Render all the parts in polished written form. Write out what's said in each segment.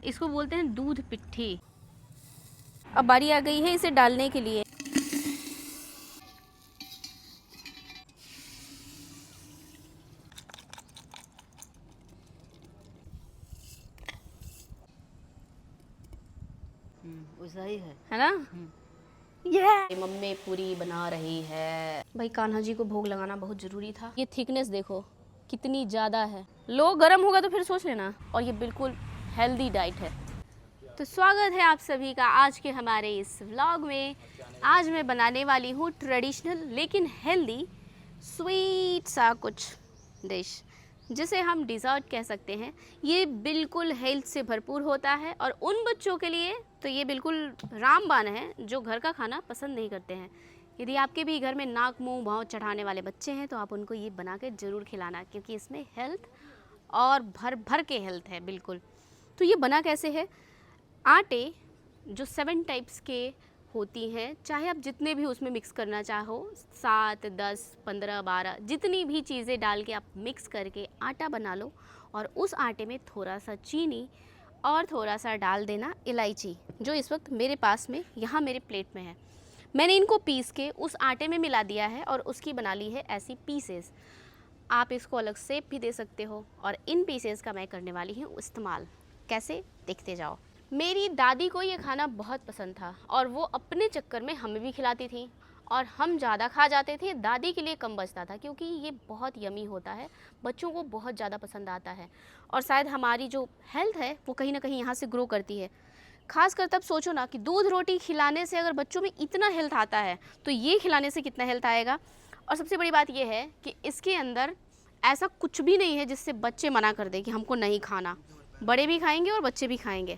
इसको बोलते हैं दूध पिट्ठी। अब बारी आ गई है इसे डालने के लिए। वैसा ही है ना? ये मम्मी पूरी बना रही है। भाई कान्हा जी को भोग लगाना बहुत जरूरी था। ये थिकनेस देखो कितनी ज़्यादा है। लो गर्म होगा तो फिर सोच लेना। और ये बिल्कुल हेल्दी डाइट है। तो स्वागत है आप सभी का आज के हमारे इस व्लॉग में। आज मैं बनाने वाली हूँ ट्रेडिशनल लेकिन हेल्दी स्वीट सा कुछ डिश, जिसे हम डिज़र्ट कह सकते हैं। ये बिल्कुल हेल्थ से भरपूर होता है और उन बच्चों के लिए तो ये बिल्कुल रामबाण है जो घर का खाना पसंद नहीं करते हैं। यदि आपके भी घर में नाक मुंह भाव चढ़ाने वाले बच्चे हैं तो आप उनको ये बना के ज़रूर खिलाना, क्योंकि इसमें हेल्थ और भर भर के हेल्थ है बिल्कुल। तो ये बना कैसे है? आटे जो 7 टाइप्स के होती हैं, चाहे आप जितने भी उसमें मिक्स करना चाहो, 7, 10, 15, 12 जितनी भी चीज़ें डाल के आप मिक्स करके आटा बना लो। और उस आटे में थोड़ा सा चीनी और थोड़ा सा डाल देना इलायची, जो इस वक्त मेरे पास में यहाँ मेरे प्लेट में है। मैंने इनको पीस के उस आटे में मिला दिया है और उसकी बना ली है ऐसी पीसेस। आप इसको अलग शेप भी दे सकते हो और इन पीसेस का मैं करने वाली हूँ इस्तेमाल। कैसे, देखते जाओ। मेरी दादी को ये खाना बहुत पसंद था और वो अपने चक्कर में हमें भी खिलाती थी और हम ज़्यादा खा जाते थे, दादी के लिए कम बचता था, क्योंकि ये बहुत यमी होता है, बच्चों को बहुत ज़्यादा पसंद आता है। और शायद हमारी जो हेल्थ है वो कहीं ना कहीं यहाँ से ग्रो करती है। खासकर तब सोचो ना कि दूध रोटी खिलाने से अगर बच्चों में इतना हेल्थ आता है तो ये खिलाने से कितना हेल्थ आएगा। और सबसे बड़ी बात यह है कि इसके अंदर ऐसा कुछ भी नहीं है जिससे बच्चे मना कर दें कि हमको नहीं खाना। बड़े भी खाएंगे और बच्चे भी खाएंगे।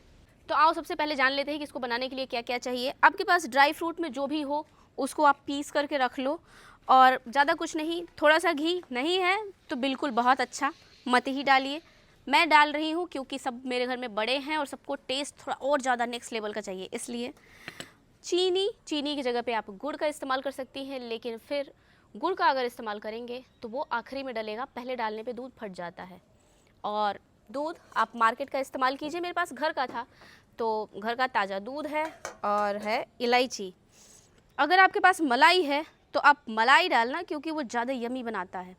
तो आओ सबसे पहले जान लेते हैं कि इसको बनाने के लिए क्या क्या चाहिए। आपके पास ड्राई फ्रूट में जो भी हो उसको आप पीस करके रख लो। और ज़्यादा कुछ नहीं, थोड़ा सा घी, नहीं है तो बिल्कुल बहुत अच्छा, मत ही डालिए। मैं डाल रही हूँ क्योंकि सब मेरे घर में बड़े हैं और सबको टेस्ट थोड़ा और ज़्यादा नेक्स्ट लेवल का चाहिए, इसलिए। चीनी की जगह पे आप गुड़ का इस्तेमाल कर सकती हैं, लेकिन फिर गुड़ का अगर इस्तेमाल करेंगे तो वो आखिरी में डलेगा, पहले डालने पे दूध फट जाता है। और दूध आप मार्केट का इस्तेमाल कीजिए, मेरे पास घर का था तो घर का ताज़ा दूध है और है इलायची। अगर आपके पास मलाई है तो आप मलाई डालना, क्योंकि वो ज़्यादा यमी बनाता है।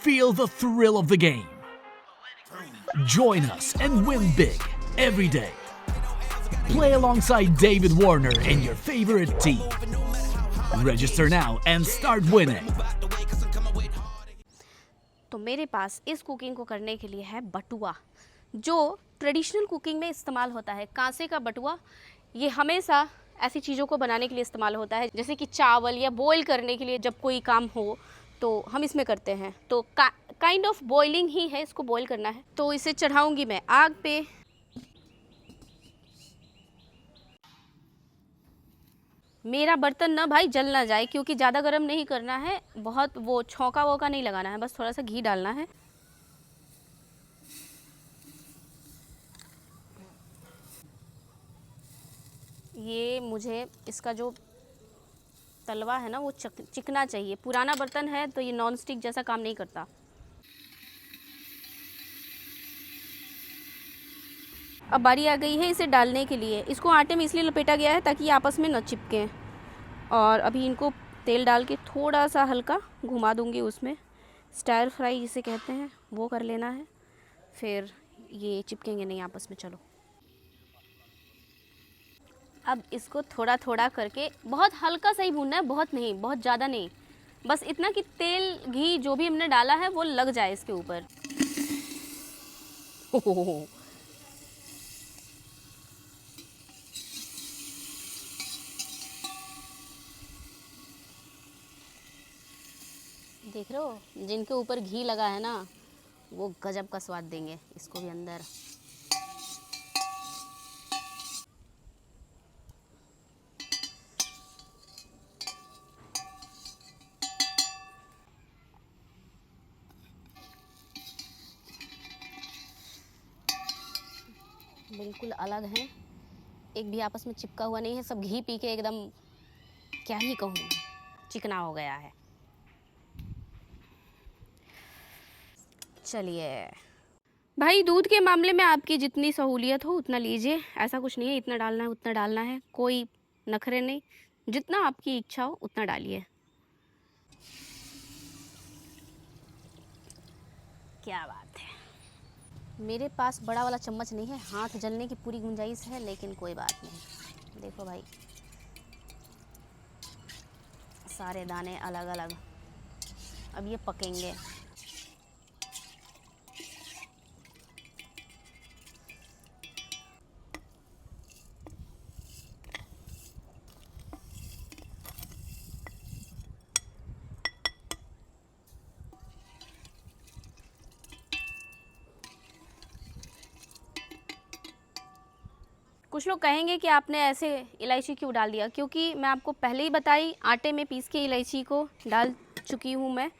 Feel the thrill of the game. Join us and win big every day. Play alongside David Warner and your favorite team. Register now and start winning. तो मेरे पास इस कुकिंग को करने के लिए है बटुआ, जो ट्रेडिशनल कुकिंग में इस्तेमाल होता है। कांसे का बटुआ ये हमेशा ऐसी चीज़ों को बनाने के लिए इस्तेमाल होता है, जैसे कि चावल या बॉईल करने के लिए जब कोई काम हो तो हम इसमें करते हैं। तो काइंड ऑफ बॉइलिंग ही है, इसको बॉईल करना है। तो इसे चढ़ाऊंगी मैं आग पे। मेरा बर्तन ना भाई जल ना जाए, क्योंकि ज़्यादा गर्म नहीं करना है, बहुत वो छौंका वोका नहीं लगाना है, बस थोड़ा सा घी डालना है। ये मुझे इसका जो तलवा है ना वो चिकना चाहिए। पुराना बर्तन है तो ये नॉन स्टिक जैसा काम नहीं करता। अब बारी आ गई है इसे डालने के लिए। इसको आटे में इसलिए लपेटा गया है ताकि ये आपस में न चिपकें। और अभी इनको तेल डाल के थोड़ा सा हल्का घुमा दूंगी, उसमें स्टायर फ्राई जिसे कहते हैं वो कर लेना है, फिर ये चिपकेंगे नहीं आपस में। चलो अब इसको थोड़ा थोड़ा करके बहुत हल्का सा ही भूनना है, बहुत नहीं, बहुत ज़्यादा नहीं, बस इतना कि तेल घी जो भी हमने डाला है वो लग जाए इसके ऊपर। देख रहे हो, जिनके ऊपर घी लगा है ना वो गजब का स्वाद देंगे इसको भी अंदर। बिल्कुल अलग हैं, एक भी आपस में चिपका हुआ नहीं है। सब घी पी के एकदम, क्या ही कहूँ, चिकना हो गया है। चलिए भाई, दूध के मामले में आपकी जितनी सहूलियत हो उतना लीजिए, ऐसा कुछ नहीं है इतना डालना है उतना डालना है, कोई नखरे नहीं, जितना आपकी इच्छा हो उतना डालिए। क्या बात है। मेरे पास बड़ा वाला चम्मच नहीं है, हाथ जलने की पूरी गुंजाइश है, लेकिन कोई बात नहीं। देखो भाई, सारे दाने अलग अलग, अब ये पकेंगे। कुछ लोग कहेंगे कि आपने ऐसे इलायची क्यों डाल दिया, क्योंकि मैं आपको पहले ही बताई, आटे में पीस के इलायची को डाल चुकी हूँ मैं।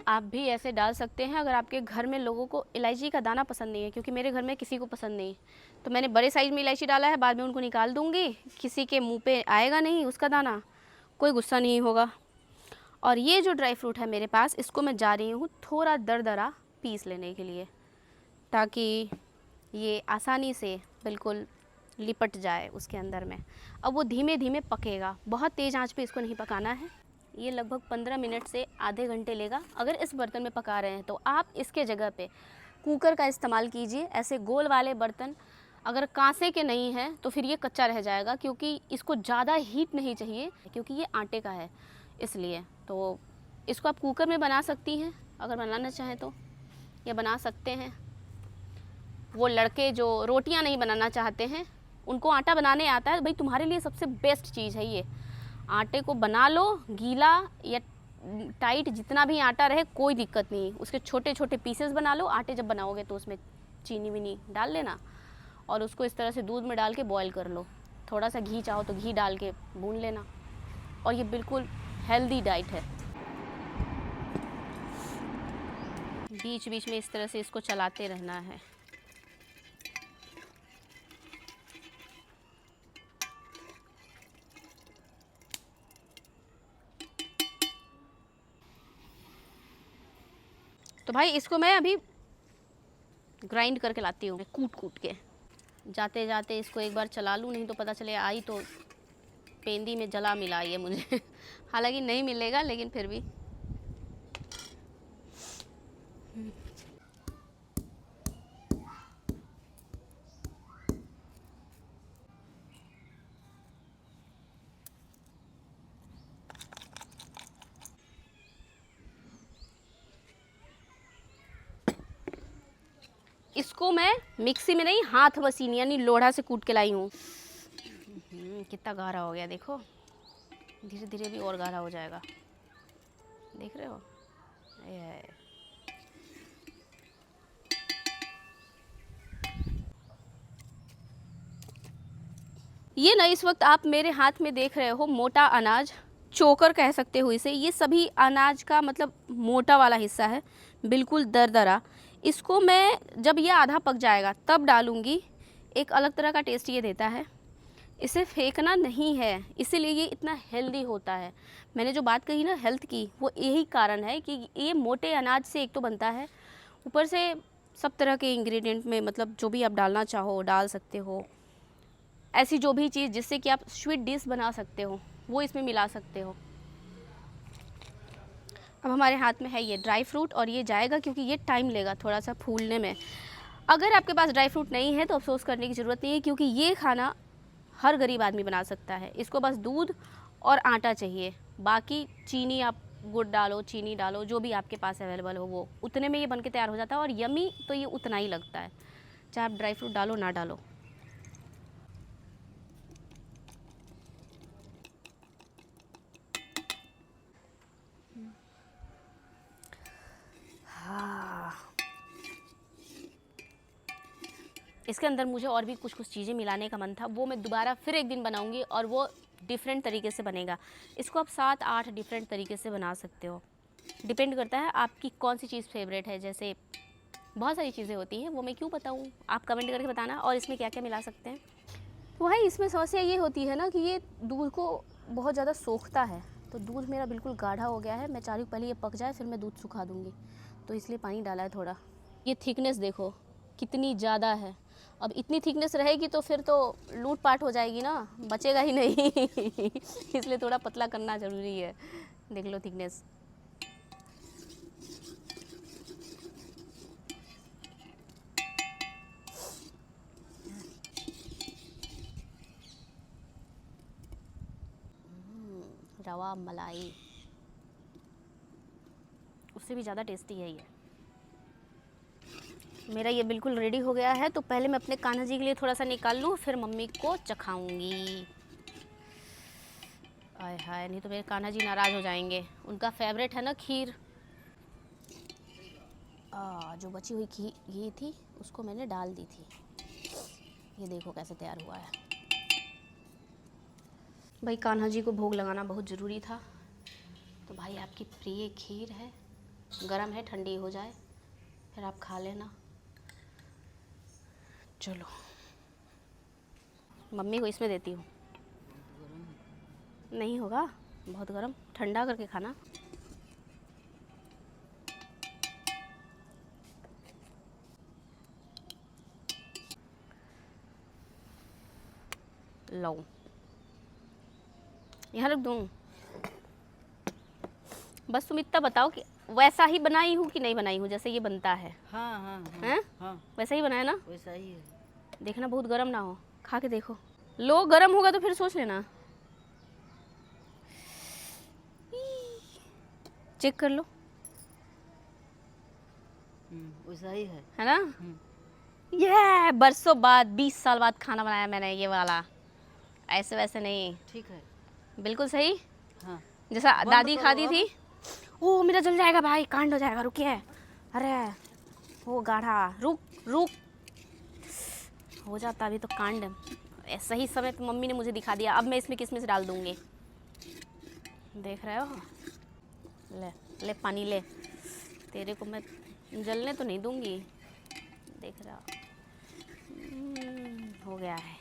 आप भी ऐसे डाल सकते हैं अगर आपके घर में लोगों को इलायची का दाना पसंद नहीं है, क्योंकि मेरे घर में किसी को पसंद नहीं। तो मैंने बड़े साइज़ में इलायची डाला है, बाद में उनको निकाल दूँगी, किसी के मुँह पे आएगा नहीं उसका दाना, कोई गुस्सा नहीं होगा। और ये जो ड्राई फ्रूट है मेरे पास, इसको मैं जा रही हूँ थोड़ा दरदरा पीस लेने के लिए, ताकि ये आसानी से बिल्कुल लिपट जाए उसके अंदर में। अब वो धीमे धीमे पकेगा, बहुत तेज़ आंच पे इसको नहीं पकाना है। ये लगभग 15 मिनट से आधे घंटे लेगा। अगर इस बर्तन में पका रहे हैं तो आप इसके जगह पे कुकर का इस्तेमाल कीजिए। ऐसे गोल वाले बर्तन अगर कांसे के नहीं हैं तो फिर ये कच्चा रह जाएगा, क्योंकि इसको ज़्यादा हीट नहीं चाहिए, क्योंकि ये आटे का है इसलिए। तो इसको आप कुकर में बना सकती हैं अगर बनाना चाहें तो, या बना सकते हैं। वो लड़के जो रोटियां नहीं बनाना चाहते हैं, उनको आटा बनाने आता है, भाई तुम्हारे लिए सबसे बेस्ट चीज़ है ये। आटे को बना लो, गीला या टाइट जितना भी आटा रहे कोई दिक्कत नहीं, उसके छोटे छोटे पीसेस बना लो। आटे जब बनाओगे तो उसमें चीनी विनी डाल लेना, और उसको इस तरह से दूध में डाल के बॉईल कर लो। थोड़ा सा घी चाहो तो घी डाल के भून लेना, और ये बिल्कुल हेल्दी डाइट है। बीच बीच में इस तरह से इसको चलाते रहना है। तो भाई इसको मैं अभी ग्राइंड करके लाती हूँ, कूट कूट के। जाते जाते इसको एक बार चला लूँ, नहीं तो पता चले आई तो पेंदी में जला मिला ये मुझे हालांकि नहीं मिलेगा, लेकिन फिर भी। इसको मैं मिक्सी में नहीं, हाथ मशीन यानी लोढ़ा से कूट के लाई हूँ। कितना गाढ़ा हो गया देखो, धीरे धीरे भी और गाढ़ा हो जाएगा, देख रहे हो। ये ना इस वक्त आप मेरे हाथ में देख रहे हो मोटा अनाज, चोकर कह सकते हो इसे। ये सभी अनाज का मतलब मोटा वाला हिस्सा है, बिल्कुल दरदरा। इसको मैं जब ये आधा पक जाएगा तब डालूंगी। एक अलग तरह का टेस्ट ये देता है। इसे फेंकना नहीं है, इसीलिए ये इतना हेल्दी होता है। मैंने जो बात कही ना हेल्थ की, वो यही कारण है कि ये मोटे अनाज से एक तो बनता है, ऊपर से सब तरह के इंग्रेडिएंट में मतलब जो भी आप डालना चाहो डाल सकते हो। ऐसी जो भी चीज़ जिससे कि आप स्वीट डिश बना सकते हो वो इसमें मिला सकते हो। अब हमारे हाथ में है ये ड्राई फ्रूट, और ये जाएगा क्योंकि ये टाइम लेगा थोड़ा सा फूलने में। अगर आपके पास ड्राई फ्रूट नहीं है तो अफसोस करने की ज़रूरत नहीं है, क्योंकि ये खाना हर गरीब आदमी बना सकता है। इसको बस दूध और आटा चाहिए, बाकी चीनी आप गुड़ डालो, चीनी डालो, जो भी आपके पास अवेलेबल हो वो, उतने में ये बन के तैयार हो जाता है। और यमी तो ये उतना ही लगता है, चाहे आप ड्राई फ्रूट डालो ना डालो। इसके अंदर मुझे और भी कुछ कुछ चीज़ें मिलाने का मन था, वो मैं दोबारा फिर एक दिन बनाऊंगी, और वो डिफरेंट तरीके से बनेगा। इसको आप 7-8 डिफरेंट तरीके से बना सकते हो, डिपेंड करता है आपकी कौन सी चीज़ फेवरेट है। जैसे बहुत सारी चीज़ें होती हैं, वो मैं क्यों बताऊँ, आप कमेंट करके बताना। और इसमें क्या क्या मिला सकते हैं। तो भाई इसमें समस्या ये होती है ना कि ये दूध को बहुत ज़्यादा सोखता है, तो दूध मेरा बिल्कुल गाढ़ा हो गया है। मैं चाह रही हूँ पहले ये पक जाए, फिर मैं दूध सुखा दूँगी, तो इसलिए पानी डाला है थोड़ा। ये थिकनेस देखो कितनी ज़्यादा है। अब इतनी थिकनेस रहेगी तो फिर तो लूट पाट हो जाएगी ना, बचेगा ही नहीं इसलिए थोड़ा पतला करना ज़रूरी है। देख लो थिकनेस। रवा मलाई उससे भी ज़्यादा टेस्टी है ये। मेरा ये बिल्कुल रेडी हो गया है, तो पहले मैं अपने कान्हा जी के लिए थोड़ा सा निकाल लूँ, फिर मम्मी को चखाऊंगी। आय हाय, नहीं तो मेरे कान्हा जी नाराज़ हो जाएंगे, उनका फेवरेट है ना खीर। जो बची हुई घी थी उसको मैंने डाल दी थी। ये देखो कैसे तैयार हुआ है। भाई कान्हा जी को भोग लगाना बहुत ज़रूरी था, तो भाई आपकी प्रिय खीर है, गरम है, ठंडी हो जाए फिर आप खा लेना। चलो मम्मी को इसमें देती हूँ। नहीं होगा बहुत गरम, ठंडा करके खाना। लो यहाँ रख दूँ। बस तुम इतना बताओ कि वैसा ही बनाई हूँ कि नहीं बनाई हूँ जैसे ये बनता है। हाँ हाँ हैं? हाँ, वैसा ही बनाया ना? वैसा ही है। देखना बहुत गर्म ना हो, खा के देखो। लो गर्म होगा तो फिर सोच लेना। चेक कर लो, वैसा ही है ना? ये बरसों बाद 20 साल बाद खाना बनाया मैंने ये वाला, ऐसे वैसे नहीं। ठीक है, बिल्कुल सही। हाँ जैसा दादी करो खाती अब। थी। ओ मेरा जल जाएगा भाई, कांड हो जाएगा, रुकिए। अरे वो गाढ़ा, रुक रुक, हो जाता अभी तो कांड। सही समय पे मम्मी ने मुझे दिखा दिया। अब मैं इसमें किसमिस डाल दूंगी, देख रहे हो। ले ले पानी ले, तेरे को मैं जलने तो नहीं दूंगी, देख रहा हो गया है।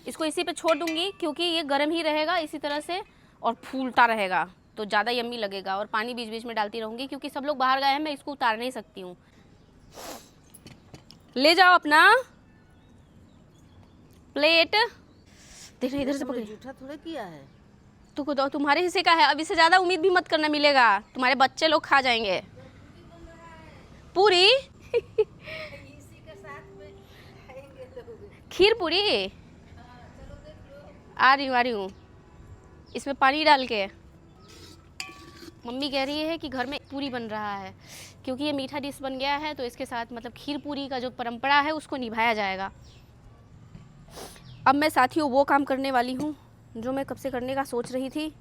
इसको इसी पे छोड़ दूंगी क्योंकि ये गर्म ही रहेगा इसी तरह से और फूलता रहेगा, तो ज़्यादा यम्मी लगेगा। और पानी बीच बीच में डालती रहूँगी क्योंकि सब लोग बाहर गए हैं, मैं इसको उतार नहीं सकती हूँ। ले जाओ अपना प्लेट। देखना इधर से पकड़, जूठा थोड़ा किया है। तो तुम्हारे हिस्से का है, अब इससे ज़्यादा उम्मीद भी मत करना मिलेगा, तुम्हारे बच्चे लोग खा जाएंगे पूरी खीर पूरी। आ रही हूँ इसमें पानी डाल के। मम्मी कह रही है कि घर में पूरी बन रहा है क्योंकि ये मीठा डिश बन गया है, तो इसके साथ मतलब खीर पूरी का जो परंपरा है उसको निभाया जाएगा। अब मैं साथियों वो काम करने वाली हूँ जो मैं कब से करने का सोच रही थी।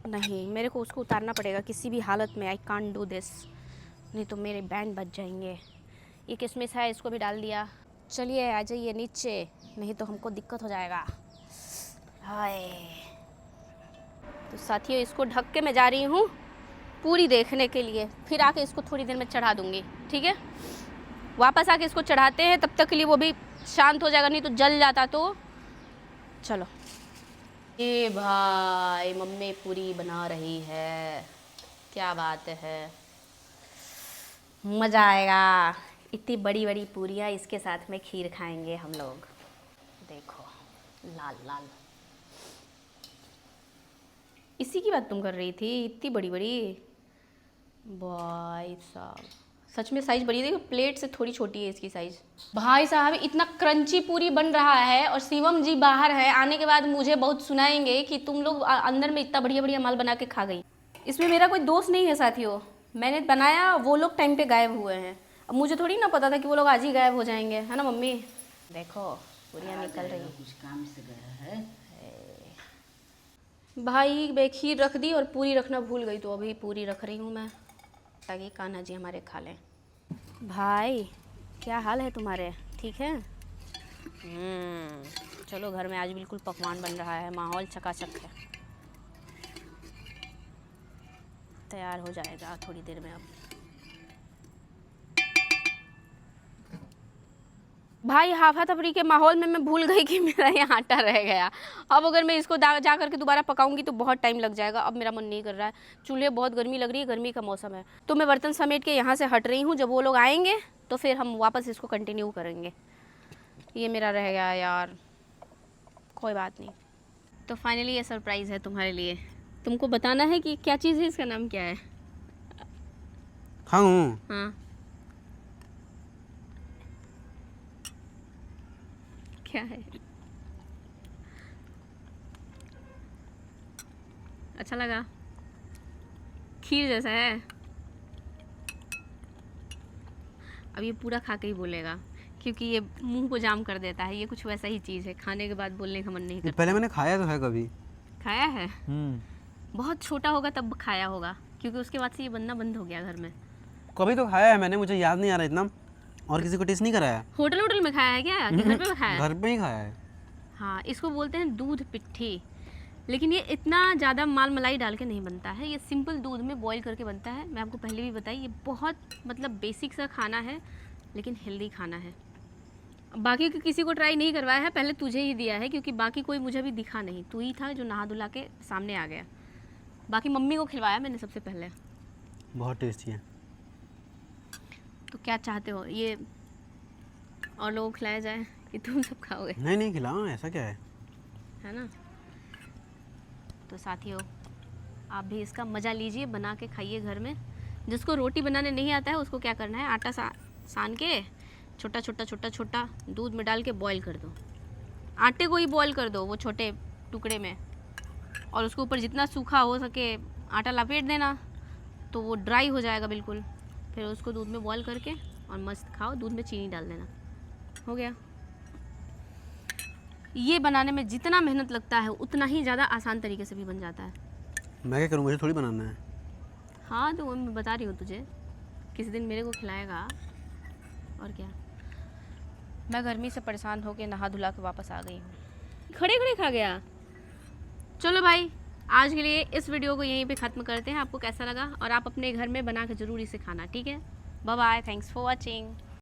नहीं, मेरे को उसको उतारना पड़ेगा किसी भी हालत में। आई कांट डू दिस, नहीं तो मेरे बैंड बच जाएंगे। ये किशमिश है, इसको भी डाल दिया। चलिए आ जाइए नीचे, नहीं तो हमको दिक्कत हो जाएगा। हाय, तो साथियों इसको ढक के मैं जा रही हूँ पूरी देखने के लिए, फिर आके इसको थोड़ी देर में चढ़ा दूँगी। ठीक है, वापस आके इसको चढ़ाते हैं, तब तक के लिए वो भी शांत हो जाएगा, नहीं तो जल जाता। तो चलो। ये भाई मम्मी पूरी बना रही है, क्या बात है, मज़ा आएगा। इतनी बड़ी बड़ी पूरियाँ, इसके साथ में खीर खाएंगे हम लोग। देखो लाल लाल, इसी की बात तुम कर रही थी, इतनी बड़ी बड़ी। भाई साहब सच में साइज़ बड़ी है, देखो प्लेट से थोड़ी छोटी है इसकी साइज़। भाई साहब इतना क्रंची पूरी बन रहा है और शिवम जी बाहर है, आने के बाद मुझे बहुत सुनाएंगे कि तुम लोग अंदर में इतना बढ़िया बढ़िया माल बना के खा गई। इसमें मेरा कोई दोस्त नहीं है साथियों, मैंने बनाया, वो लोग टाइम पे गायब हुए हैं। अब मुझे थोड़ी ना पता था कि वो लोग आज ही गायब हो जाएंगे, है ना मम्मी। देखो पूरियाँ निकल रही हैं। कुछ काम से गया है भाई मैं खीर रख दी और पूरी रखना भूल गई, तो अभी पूरी रख रही हूँ मैं ताकि कान्हा जी हमारे खा लें। भाई क्या हाल है तुम्हारे, ठीक है? चलो घर में आज बिल्कुल पकवान बन रहा है, माहौल चकाचक है। तैयार हो जाएगा थोड़ी देर में। अब भाई हाफा तफरी के माहौल में मैं भूल गई कि मेरा ये आटा रह गया। अब अगर मैं इसको जा करके दोबारा पकाऊंगी तो बहुत टाइम लग जाएगा। अब मेरा मन नहीं कर रहा है, चूल्हे बहुत गर्मी लग रही है, गर्मी का मौसम है। तो मैं बर्तन समेट के यहाँ से हट रही हूँ, जब वो लोग आएंगे तो फिर हम वापस इसको कंटिन्यू करेंगे। ये मेरा रह गया यार, कोई बात नहीं। तो फाइनली ये सरप्राइज़ है तुम्हारे लिए। तुमको बताना है कि क्या चीज़ है, इसका नाम क्या है। हाँ क्या है? अच्छा लगा? खीर जैसा है। अब ये पूरा खा के ही बोलेगा, क्योंकि ये मुंह को जाम कर देता है। ये कुछ वैसा ही चीज़ है, खाने के बाद बोलने का मन नहीं करता। पहले मैंने खाया तो है कभी। खाया है? बहुत छोटा होगा तब खाया होगा, क्योंकि उसके बाद से ये बनना बंद हो गया घर में। कभी तो खाया है मैंने, मुझे याद नहीं आ रहा इतना, और किसी को टेस्ट नहीं कराया। होटल में खाया है क्या, कि घर पे खाया है? घर पे ही खाया है। हाँ, इसको बोलते हैं दूध पिट्ठी। लेकिन ये इतना ज़्यादा माल मलाई डाल के नहीं बनता है, ये सिंपल दूध में बॉईल करके बनता है। मैं आपको पहले भी बताई, ये बहुत मतलब बेसिक सा खाना है, लेकिन हेल्दी खाना है। बाकी किसी को ट्राई नहीं करवाया है, पहले तुझे ही दिया है, क्योंकि बाकी कोई मुझे भी दिखा नहीं। तू ही था जो नहा धुला के सामने आ गया। बाकी मम्मी को खिलवाया मैंने सबसे पहले। बहुत टेस्टी है। तो क्या चाहते हो, ये और लोगों को खिलाया जाए कि तुम सब खाओगे? नहीं खिलाओ, ऐसा क्या है ना। तो साथियों, आप भी इसका मज़ा लीजिए, बना के खाइए घर में। जिसको रोटी बनाने नहीं आता है उसको क्या करना है, आटा सान के छोटा दूध में डाल के बॉईल कर दो। आटे को ही बॉईल कर दो वो छोटे टुकड़े में, और उसके ऊपर जितना सूखा हो सके आटा लपेट देना, तो वो ड्राई हो जाएगा बिल्कुल। फिर उसको दूध में बॉईल करके और मस्त खाओ। दूध में चीनी डाल देना, हो गया। ये बनाने में जितना मेहनत लगता है उतना ही ज़्यादा आसान तरीके से भी बन जाता है। मैं क्या करूँ, मुझे थोड़ी बनाना है। हाँ, तो वो मैं बता रही हूँ तुझे, किसी दिन मेरे को खिलाएगा। और क्या, मैं गर्मी से परेशान होकर नहा धुला के वापस आ गई हूँ। खड़े खा गया। चलो भाई, आज के लिए इस वीडियो को यहीं पे ख़त्म करते हैं। आपको कैसा लगा, और आप अपने घर में बना के ज़रूर इसे खाना, ठीक है। Bye bye, thanks for watching.